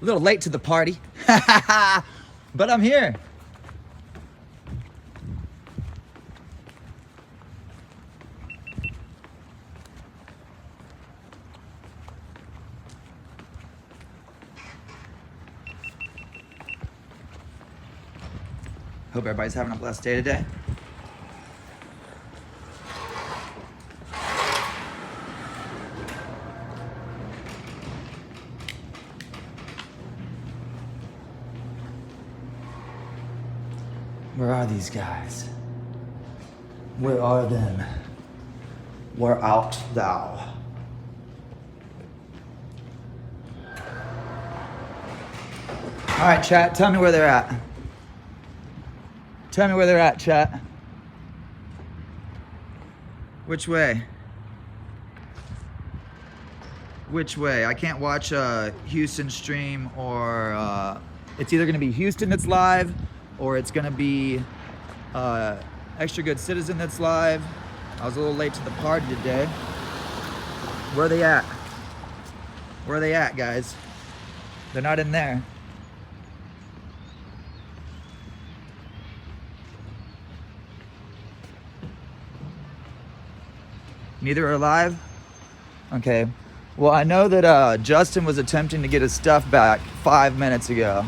A little late to the party, but I'm here. Hope everybody's having a blessed day today. Where are these guys? Where are them? Where art thou? All right, chat, tell me where they're at. Tell me where they're at, chat. Which way? Which way? I can't watch Houston stream, or it's either gonna be Houston that's live, or it's gonna be Extra Good Citizen that's live. I was a little late to the party today. Where are they at? Where are they at, guys? They're not in there. Neither are live? Okay. Well, I know that Justin was attempting to get his stuff back 5 minutes ago.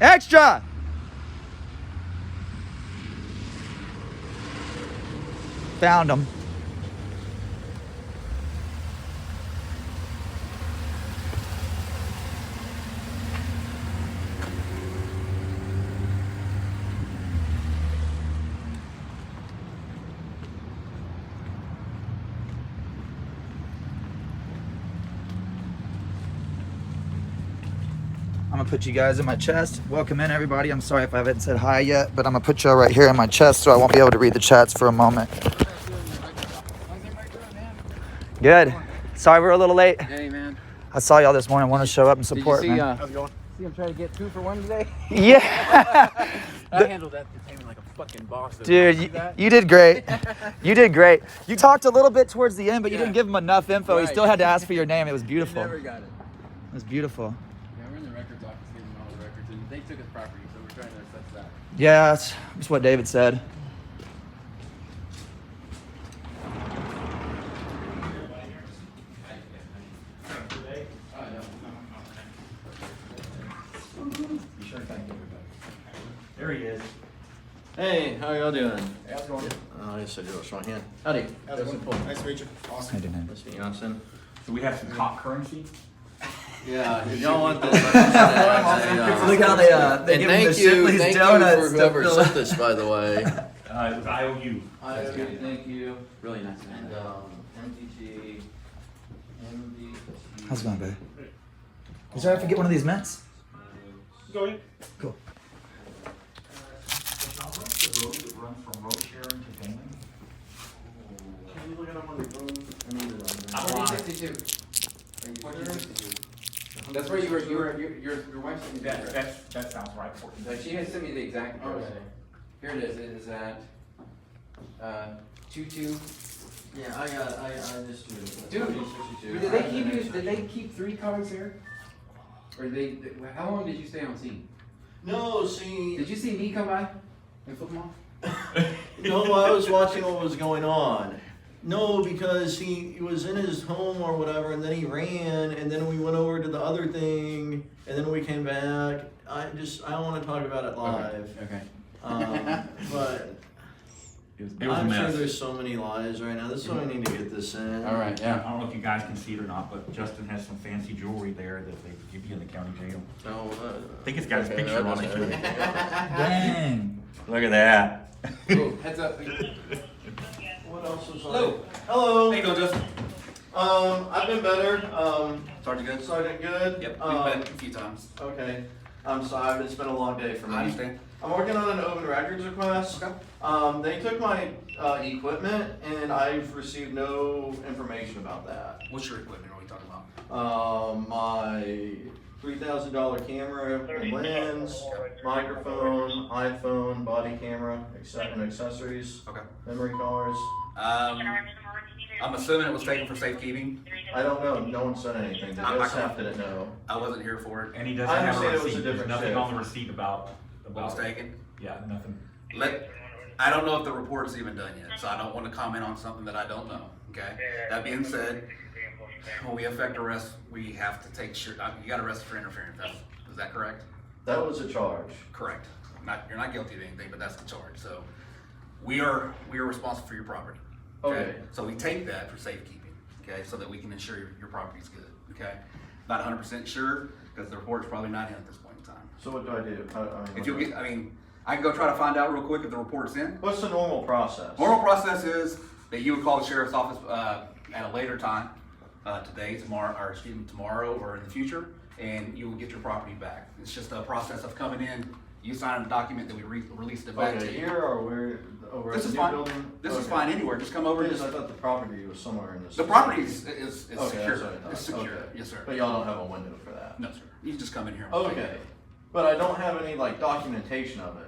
Extra! Found him. I'm gonna put you guys in my chest. Welcome in, everybody. I'm sorry if I haven't said hi yet, but I'm gonna put y'all right here in my chest so I won't be able to read the chats for a moment. Good. Sorry we're a little late. Hey, man. I saw y'all this morning. Want to show up and support, Did you see, man. how's it going? See him trying to get 2 for 1 today? Yeah. I handled that entertainment like a fucking boss. Dude, you did great. You did great. You talked a little bit towards the end, but you didn't give him enough info. He still had to ask for your name. It was beautiful. Never got it. It was beautiful. Yeah, we're in the records office getting all the records, and they took his property, so we're trying to assess that. Yeah, that's what David said. There he is. Hey, how y'all doing? Hey, how's it going? I said you a hand. Howdy. How's it going? Nice to meet you. Awesome. I didn't. Nice to meet you, Austin. So we have some top currency. Yeah, if y'all want this, like I said, Look how they and give him the thank you Shipley's donuts for whoever to fill sent this, by the way. It was IOU. Thank you. Really nice, man. And MDT. How's it going, baby? Is there I forget one of these mints? Going. Cool. The road that runs from road sharing to gaming. Can you look it up on your phone? I'm 1462. 1462. That's where your wife sent me that. That sounds right. 14. Like, she has sent me the exact address. Okay. Here it is. It is at 22. Yeah, I just do it. Dude, 1462. did they keep 3 cars here? Or how long did you stay on scene? No, see. Did you see me come by and flip them off? No, I was watching what was going on. No, because he was in his home or whatever, and then he ran, and then we went over to the other thing, and then we came back. I don't want to talk about it live. Okay. But It was I'm a sure mess. there's so many lies right now. This is why we need to get this in. All right. I Yeah. don't know if you guys can see it or not, but Justin has some fancy jewelry there that they give you in the county jail. Oh, I think it's got his okay, picture that on it too. doesn't- Dang. Look at that. Ooh, heads up. What else was on? Hello. Hello. How you doing, Justin? I've been better. Sergeant Good? Sergeant Good. Yep. We've been a few times. Okay. I'm sorry, it's been a long day for me. I understand. I'm working on an open records request. Okay. They took my equipment and I've received no information about that. What's your equipment are we talking about? My $3,000 camera and lens, microphone, iPhone, body camera, and accessories, Okay. memory cards. I'm assuming it was taken for safekeeping. I don't know. No one said anything. The jail staff didn't know. I wasn't here for it. And he doesn't I have a understand it was a receipt, there's different nothing shift. on the receipt about What was taken? Yeah, nothing. I don't know if the report's even done yet, so I don't want to comment on something that I don't know, okay? That being said, when we effect arrest, we have to take you got arrested for interference, is that correct? That was a charge. Correct. You're not guilty of anything, but that's the charge, so we are responsible for your property. Okay. So we take that for safekeeping, okay, so that we can ensure your property's good, okay? Not 100% sure, because the report's probably not in at this point in time. So what do I do? If you'll get, I can go try to find out real quick if the report's in. What's the normal process? Normal process is that you would call the sheriff's office at a later time, tomorrow or in the future, and you will get your property back. It's just a process of coming in, you sign a document that we released it back to Okay, you. here or where? Over This at is the new fine. building? This is Okay. fine anywhere. Just come over. Because I thought the property was somewhere in this. The property is Okay, secure. that's what I thought. It's secure. Okay. Yes, sir. But y'all don't have a window for that. No, sir. You can just come in here. And we'll take Okay, it. but I don't have any like documentation of it.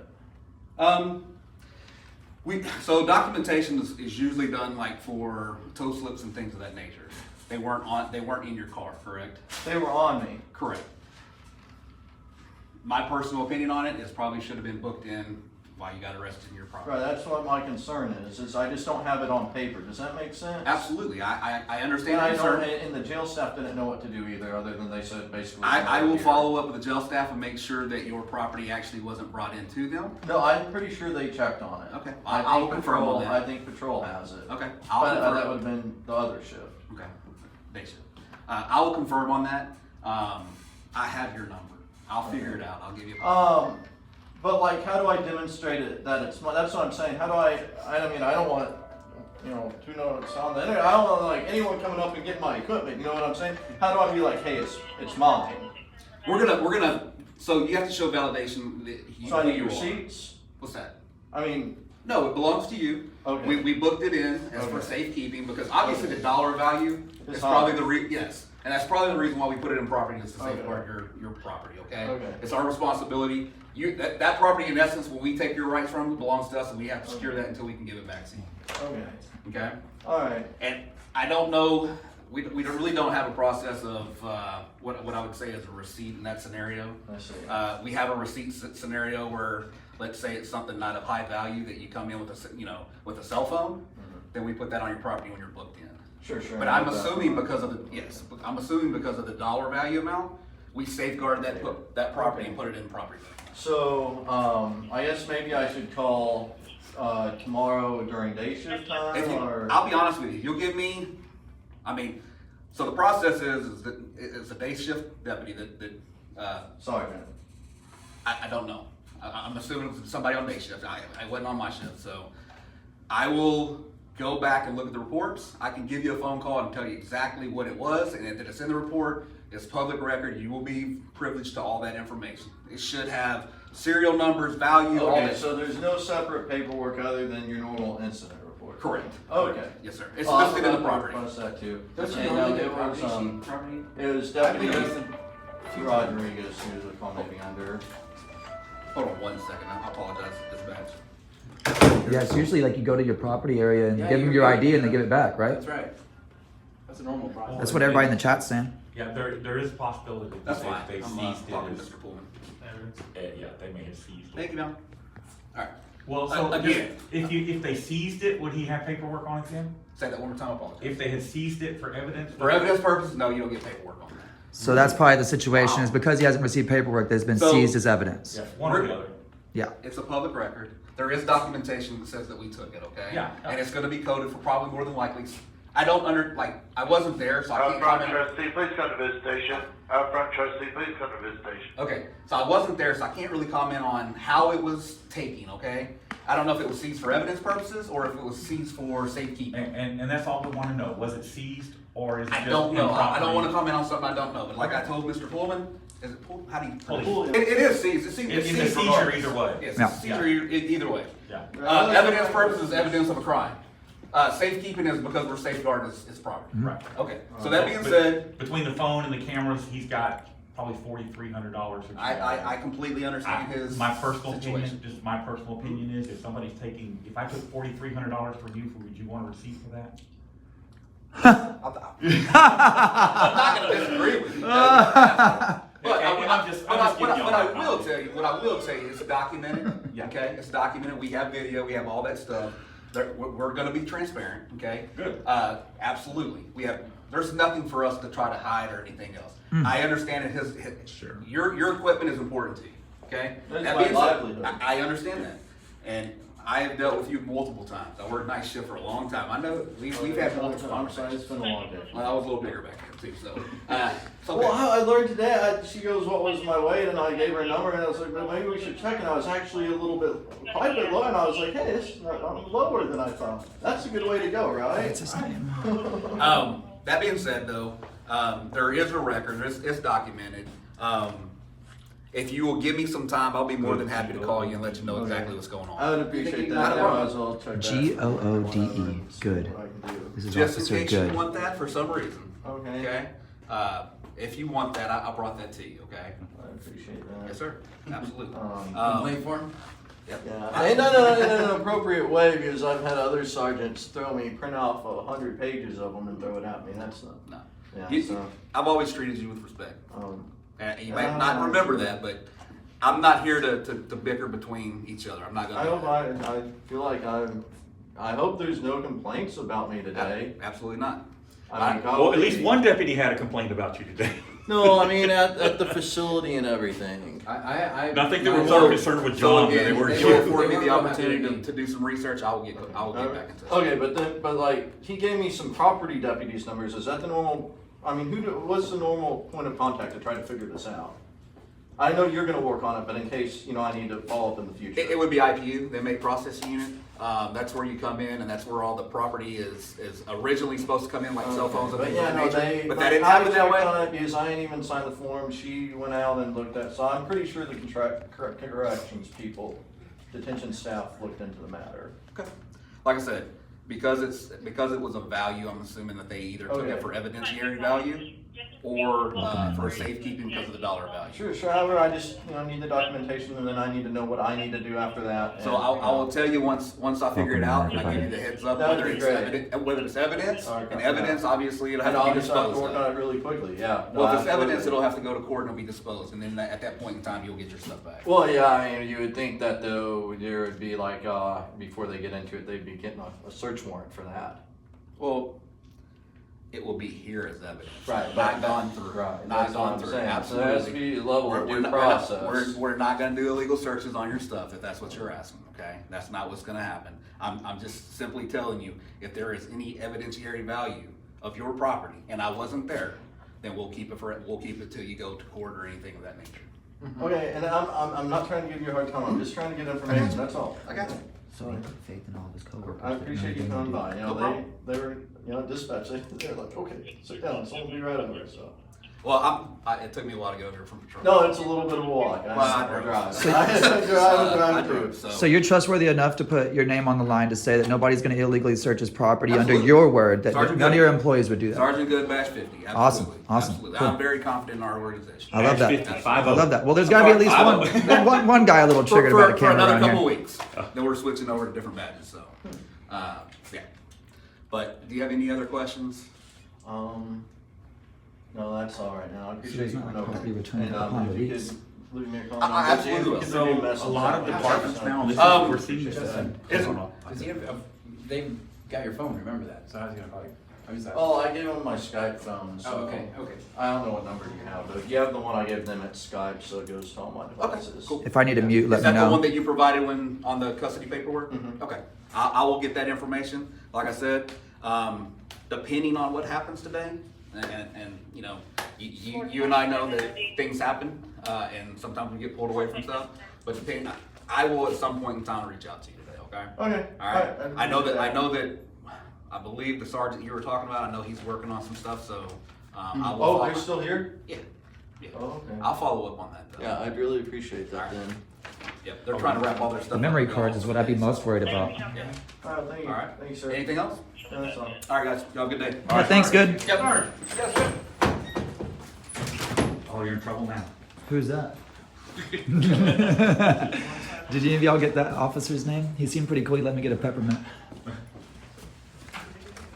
So documentation is usually done like for tow slips and things of that nature. They weren't in your car, correct? They were on me. Correct. My personal opinion on it is probably should have been booked in while you got arrested in your property. Right, that's what my concern is I just don't have it on paper. Does that make sense? Absolutely, I understand And the I don't, concern. and the jail staff didn't know what to do either, other than they said basically. I will follow up with the jail staff and make sure that your property actually wasn't brought into them. No, I'm pretty sure they checked on it. Okay. I I'll think confirm patrol, on that. I think patrol has it. Okay. But confirm. that would have been the other shift. Okay, day shift. I will confirm on that. I have your number. I'll figure it out. I'll give you a But like, how do I demonstrate it that it's my, that's what I'm saying, how do I mean, I don't want, to know it's on the internet, I don't want like anyone coming up and getting my equipment, you know what I'm saying? How do I be like, hey, it's mine? We're gonna, so you have to show validation that So I need you are. receipts? What's that? I mean, No, it belongs to you. Okay. We booked it in as for Okay. safekeeping because obviously the dollar value It's is probably high. yes. And that's probably the reason why we put it in property is to Okay. safeguard your property, okay? Okay. It's our responsibility. That property in essence, when we take your rights from it, belongs to us and we have to secure that until we can give it back to you, okay, okay? alright, And I don't know, we really don't have a process of what I would say is a receipt in that scenario. I see. We have a receipt scenario where, let's say it's something not of high value that you come in with with a cell phone, then we put that on your property when you're booked in. Sure. But I'm assuming because of the dollar value amount, we safeguard that property and put it in property. So, I guess maybe I should call, tomorrow during day shift time, or? I'll be honest with you, you'll give me, so the process is that it's a day shift deputy that Sorry, man. I don't know. I'm assuming it was somebody on day shift. I wasn't on my shift, so I will go back and look at the reports. I can give you a phone call and tell you exactly what it was, and if it's in the report, it's public record. You will be privileged to all that information. It should have serial numbers, value, all Okay, that. so there's no separate paperwork other than your normal incident report? Correct. Okay. Yes, sir. It's Oh, I listed in the forgot to property. request that too. Don't you And, normally it get was, property? it was Deputy Rodriguez who was the call maybe under. Hold on one second. I apologize, dispatch. Yeah, it's usually like you go to your property area and Yeah, give them you're your good. ID and they give it back, right? That's right. That's a normal process. That's what everybody in the chat's saying. Yeah, there is a possibility that That's they fine. they I'm seized talking to it. Mr. Pullman. Yeah, they may have seized it. Thank you, ma'am. All right. Well, so Again. if they seized it, would he have paperwork on him? Say that one more time. I apologize. If they had seized it for evidence? For evidence purposes, no, you don't get paperwork on that. So that's probably the situation is because he hasn't received paperwork that's been So- seized as evidence. Yeah, one or the other. Yeah. It's a public record. There is documentation that says that we took it, okay? Yeah. And it's gonna be coded for probably more than likely. I wasn't there, so I Out can't front comment. trustee, please come to visitation. Out front trustee, please come to visitation. Okay, so I wasn't there, so I can't really comment on how it was taken, okay? I don't know if it was seized for evidence purposes or if it was seized for safekeeping. And that's all we want to know. Was it seized or is it I just don't know. I improperly- don't wanna comment on something I don't know, but like I told Mr. Pullman, is it Pullman? How do you? Pullman. It is seized. It's It's a seized seizure regardless. either way. Yes, Yeah. it's a seizure either way. Yeah. Evidence purposes, evidence of a crime. Safekeeping is because we're safeguarding his property. Right. Okay, so that being But said, between the phone and the cameras, he's got probably $4,300. I completely understand his My personal opinion, situation. just my personal opinion is, if somebody's taking, if I took $4,300 from you, would you want a receipt for that? I'm not gonna disagree with you. But I'm just what giving you a I hard will time. tell you, it's documented. Yeah. Okay, it's documented. We have video. We have all that stuff. We're going to be transparent. Okay. Good. Absolutely. There's nothing for us to try to hide or anything else. I understand that Sure. your equipment is important to you. Okay. That's That my being said, livelihood. I understand that, and I have dealt with you multiple times. I worked night shift for a long time. I know we've had multiple conversations. It's been a long day. Well, I was a little bigger back then too, so. It's okay. Well, I learned today, she goes, what was my weight? And I gave her a number and I was like, well, maybe we should check. And I was actually quite a bit low. And I was like, hey, I'm lower than I thought. That's a good way to go, right? What's his name? That being said, though, there is a record. It's documented. If you will give me some time, I'll be more than happy to call you and let you know exactly what's going I on. would appreciate Not that. a I problem. might as well check that. Goode. Good. See what I can do. This is Just in Officer case you Good. want that for some reason. Okay. Okay. If you want that, I brought that to you. Okay. I appreciate that. Yes, sir. Absolutely. Complaint form? Yep. Yeah, and no, in an appropriate way, because I've had other sergeants print off 100 pages of them and throw it at me. That's not. No. Yeah. So. I've always treated you with respect. And you may Yeah. not remember that, but I'm not here to bicker between each other. I'm not going I to. hope I feel like I hope there's no complaints about me today. Absolutely not. I mean, Well, at least one deputy had a complaint about you today. No, I mean at the facility and everything. And I think they were So- more concerned with So John than they again, were if you. you afford me They the were opportunity happy. to do some research, I will get back in touch. Okay, but like he gave me some property deputies numbers. Is that the normal? I mean, what's the normal point of contact to try to figure this out? I know you're going to work on it, but in case I need to follow up in the future. It would be IPU, the inmate processing unit. That's where you come in, and that's where all the property is originally supposed to come in, like cell phones and But things yeah, of no, that nature. But that I didn't happen that checked way. on it because I ain't even signed the form. She went out and looked at. So I'm pretty sure the corrections people, detention staff, looked into the matter. Okay. Like I said, because it was a value, I'm assuming that they either took Okay. it for evidentiary value or for safekeeping because of the dollar value. Sure. However, I just need the documentation, and then I need to know what I need to do after that. So I will tell you once I figure it out, and I give you the heads up That would whether be it's great. whether it's evidence, Okay. and evidence obviously it'll And have to be obviously I have to disposed work of. on it really quickly. Yeah. No, Well, if it's absolutely. evidence, it'll have to go to court and it'll be disposed, and then at that point in time, you'll get your stuff back. Well, yeah, I mean, you would think that though there would be like before they get into it, they'd be getting a search warrant for that. Well, it will be here as evidence. Right, Not but- gone through. Right, Not that's what gone I'm through. saying. So Absolutely. there has to be a level of due process. We're not gonna do illegal searches on your stuff if that's what you're asking, okay? That's not what's gonna happen. I'm just simply telling you, if there is any evidentiary value of your property, and I wasn't there, then we'll keep it till you go to court or anything of that nature. Okay, and I'm not trying to give you a hard time. I'm just trying to get information. That's all. I got you. So he put faith in all of his coworkers. I appreciate you coming by. No problem. They were dispatch. They're like, okay, sit down. Someone will be right over. So. Well, it took me a while to go here from patrol. No, it's a little bit of a walk. Well, I I drove. drive. I I drive drove, too. So you're trustworthy enough to put your name on the line to say that nobody's going to illegally search his property under Absolutely. your word, that Sergeant none of Good. your employees would do that. Sergeant Good, Batch 50. Awesome, Absolutely. awesome, Absolutely. cool. I'm very confident in our organization. I love that. 50, 5-0. I love that. Well, there's got to be at least one guy a little triggered for, about a for camera another around couple here. weeks. Then we're switching over to different badges. So, yeah. But do you have any other questions? No, that's all right now. I appreciate it's you not coming like over. I'll be returning And, upon if you release. could leave me a I comment. absolutely will. You can So leave me a message. lot of departments now, this is Um, what we're seeing this. They've got your phone, remember that, so I was gonna call you. I was Oh, I gave them my Skype phone, so. Oh, okay. I don't know what number you have, but you have the one I gave them at Skype, so it goes to all my devices. cool. If I need to mute, let Is me that the one know. that you provided when on the custody paperwork? Mhm. Okay. I will get that information. Like I said, depending on what happens today, and you and I know that things happen, and sometimes we get pulled away from stuff. But I will at some point in time reach out to you today. Okay. Okay. All right. I know that. I believe the sergeant you were talking about. I know he's working on some stuff, so I will. Oh, follow- they're still here? Yeah. Yeah. Oh, okay. I'll follow up on that though. Yeah, I'd really appreciate that All right. then. Yep. They're trying to wrap all their stuff. The memory up and go cards all is what I'd be over the most worried about. place. Yeah. All right, thank you. All right. Thank you, sir. Anything else? No, that's all. All right, guys. Y'all have a good day. Yeah, thanks, good. Yes, sir. Yes, sir. Oh, Oh, you're in trouble now. Who's that? Did any of y'all get that officer's name? He seemed pretty cool. He let me get a peppermint.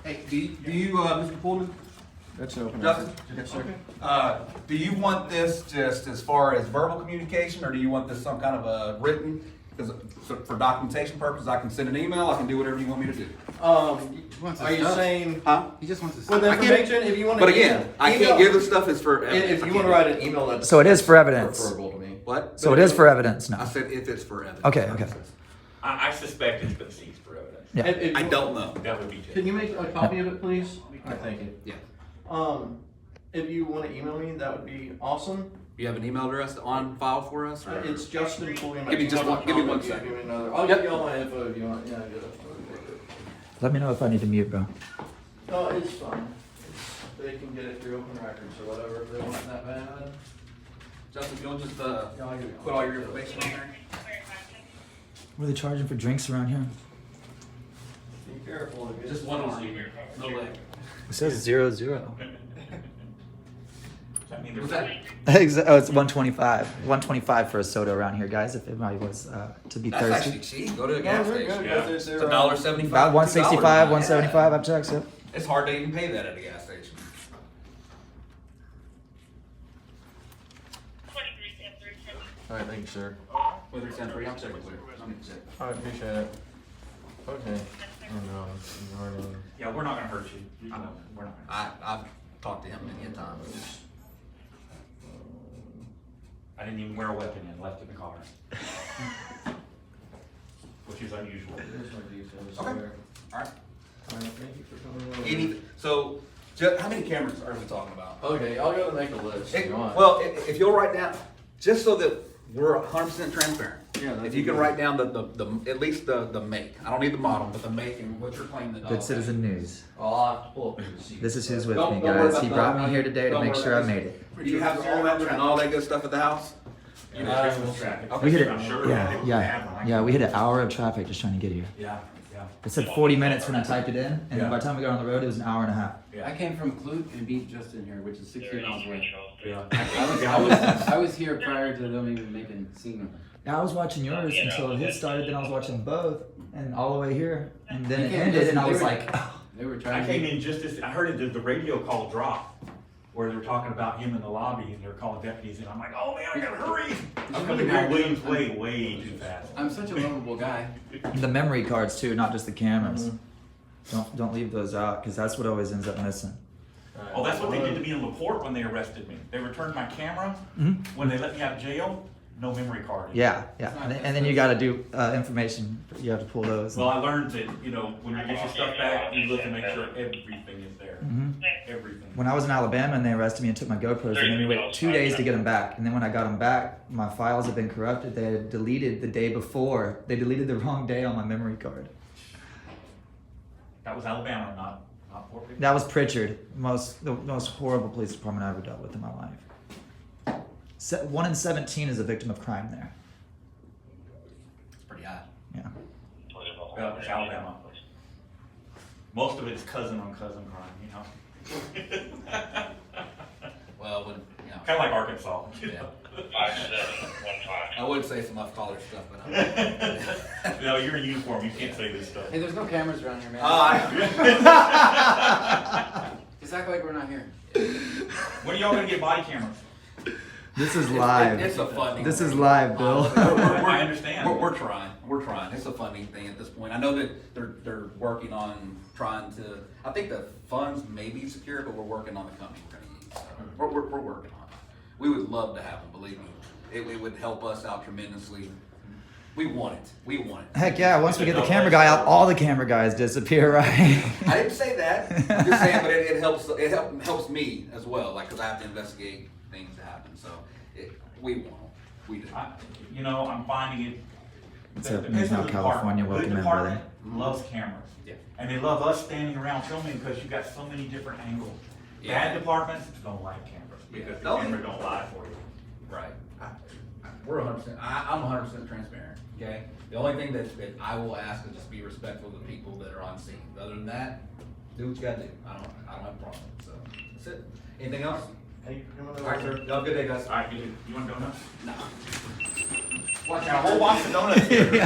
Hey, do you Mr. Pullman? That's open. Justin? Yes, sir. Do you want this just as far as verbal communication, or do you want this some kind of a written? Because for documentation purposes, I can send an email, I can do whatever you want me to do. wants Are his you stuff. saying Huh? He just wants to. with I can't- information? If you want to, But again, I can't give this stuff as for evidence. If you want to write an email, that's So it is for evidence. preferable to me. What? So it is for evidence I now. said if it's for evidence. Okay, okay. I suspect it's been seized for evidence. Yeah. If I you- don't know. That would be just. Can you make a copy of it, please? I thank you. Yeah. If you want to email me, that would be awesome. You have an email address on file for us? Or? It's Justin Pulliam. Give me just one- give me one second. second. Give me another. I'll Yep. give you all my info if you want. Yeah, I get it. Let me know if I need to mute, bro. No, it's fine. They can get it through open records or whatever if they want it that bad. Justin, you'll just Yeah, I'll give you put all your information on there? What are they charging for drinks around here? Be careful. If Just one on here. No leg. It says 0-0. Does that mean Was there's that? Oh, it's 125. 125 for a soda around here, guys. If anybody was to be That's thirsty. actually cheap. Go to a No, gas they're station. good. Yeah. It's It's $1.75. About 165, $2. 175. I've checked. So. It's hard to even pay that at a gas station. 23 All right, thank you, sir. Whether it's temporary, I'm checking clear. I'm gonna check. I appreciate it. Okay. Oh, no. Yeah, we're not gonna hurt you. You know, we're not. I've talked to him many a time. I didn't even wear a weapon in, left it in the car. Which is unusual. Here's my details. Okay. There. All right. All right, thank you for coming over. So, how many cameras are we talking about? Okay, I'll go to make a list. if you want. Well, if you'll write down, just so that we're 100% transparent. Yeah, that'd If be you can good. write down the at least the make. I don't need the model, but the make and what you're claiming the dog. Good Citizen News. I'll have to pull up the receipt. This is who's with Don't- me, don't worry guys. He about brought that. me here today to Don't make worry sure I about made it. it. Do you have serial number and all that good stuff at the house? Yeah, there's Christmas traffic. Okay. We hit it. I'm sure Yeah, they yeah, have one. yeah. We hit an hour of traffic just trying to get here. Yeah, yeah, It said 40 minutes when I typed it in, and Yeah. then by the time we got on the road, it was an hour and a half. I yeah. came from Clute and beat Justin here, which is 60 miles away. Yeah. I was here prior to them even making scene. I was watching yours until his started, then I was watching both, and all the way here, and then You it can't ended, and I listen, was they were- like, oh. They were I trying came to. in just as, I heard the radio call drop, where they were talking about him in the lobby, and they were calling deputies, and I'm like, oh man, I gotta hurry! I'm coming down Williams Way way too fast. I'm such a lovable guy. The memory cards too, not just the cameras. Mhm. Don't leave those out, because that's what always ends up missing. All right. Oh, that's what they did to me in LaPorte when they arrested me. They returned my camera, when they let me out of jail, no memory card. Yeah, yeah. And then you got to do information. You have to pull those. Well, I learned that, you know, when you get your stuff back, you look and make sure everything is there. Mhm. Everything. When I was in Alabama and they arrested me and took my GoPros, they made me wait 2 days to get them back. And then when I got them back, my files had been corrupted. They had deleted the day before. They deleted the wrong day on my memory card. That was Alabama, not Fort Pitt. That was Pritchard, the most horrible police department I ever dealt with in my life. 1 in 17 is a victim of crime there. It's pretty high. Yeah. Yeah, it's Alabama. Most of it's cousin on cousin crime, you know? Well, when Kinda like Arkansas, you Yeah. know? 5715. I would say some off-collar stuff, but I'm. No, you're in uniform, you can't say this stuff. Hey, there's no cameras around here, man. Just act like we're not here. When are y'all gonna get body cameras? This is live. It's a funny. This is live, Bill. I understand. We're trying. We're trying. It's a funding thing at this point. I know that they're working on trying to. I think the funds may be secure, but we're working on the company we're going to use. So we're working on it. We would love to have them. Believe me, it would help us out tremendously. We want it. We want it. Heck yeah, once we get the camera guy out, all the camera guys disappear, right? I didn't say that. I'm just saying, but it helps. It helps me as well. Like, because I have to investigate things that happen. So we want them. We do. You know, I'm finding it. What's the- up, the News Now, business California? department- Welcome good in, department brother. Loves cameras. Yeah. And they love us standing around filming because you got so many different angles. Yeah. Bad departments don't like cameras because the Yeah. camera don't lie for you. Right. We're 100%. I'm 100% transparent. Okay. The only thing that I will ask is just be respectful of the people that are on scene. Other than that, do what you gotta do. I don't have a problem. So that's it. Anything else? Thank you for coming All right, over. sir. Y'all have a good day, guys. All right, you want donuts? No. Watch out, a whole box of donuts here.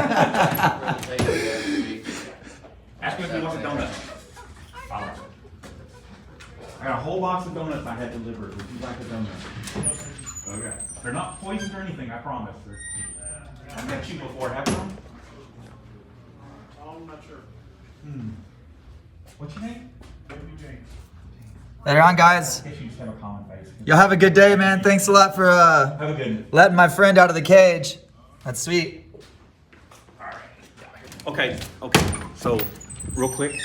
Ask Ask him if he wants a donut. All right. I got a whole box of donuts I had delivered. Would you like a donut? Okay. They're not poisoned or anything, I promise. I've met you before, haven't I? I'm not sure. What's your name? Maybe James. Later on, guys. I guess you just have a common face. Y'all have a good day, man. Thanks a lot for Have a good one. letting my friend out of the cage. That's sweet. Okay. So, real quick. Hey.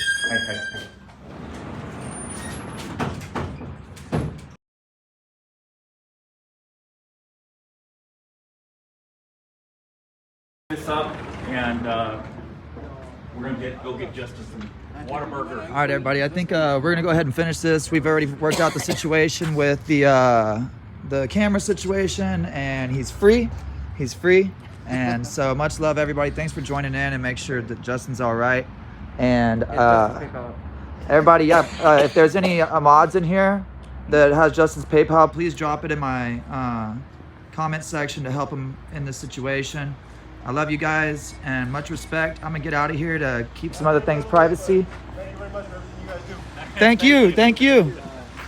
This up, and we're gonna go get Justice some Whataburger. All right, everybody. I think we're gonna go ahead and finish this. We've already worked out the situation with the camera situation, and he's free. He's free. And so much love, everybody. Thanks for joining in, and make sure that Justin's all right. And everybody, yeah. If there's any mods in here that has Justin's PayPal, please drop it in my comment section to help him in this situation. I love you guys and much respect. I'm gonna get out of here to keep some other things privacy. Thank you very much for everything you guys do. Thank you.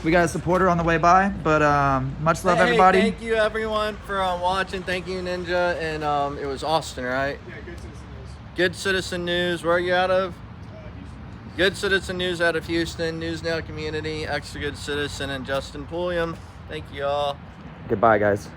We got a supporter on the way by, but much love, everybody. Thank you everyone for watching. Thank you, Ninja. And it was Austin, right? Yeah, good citizen news. Good Citizen News. Where are you out of? Good Citizen News out of Houston. News Now Community. Extra Good Citizen and Justin Pulliam. Thank you all. Goodbye, guys.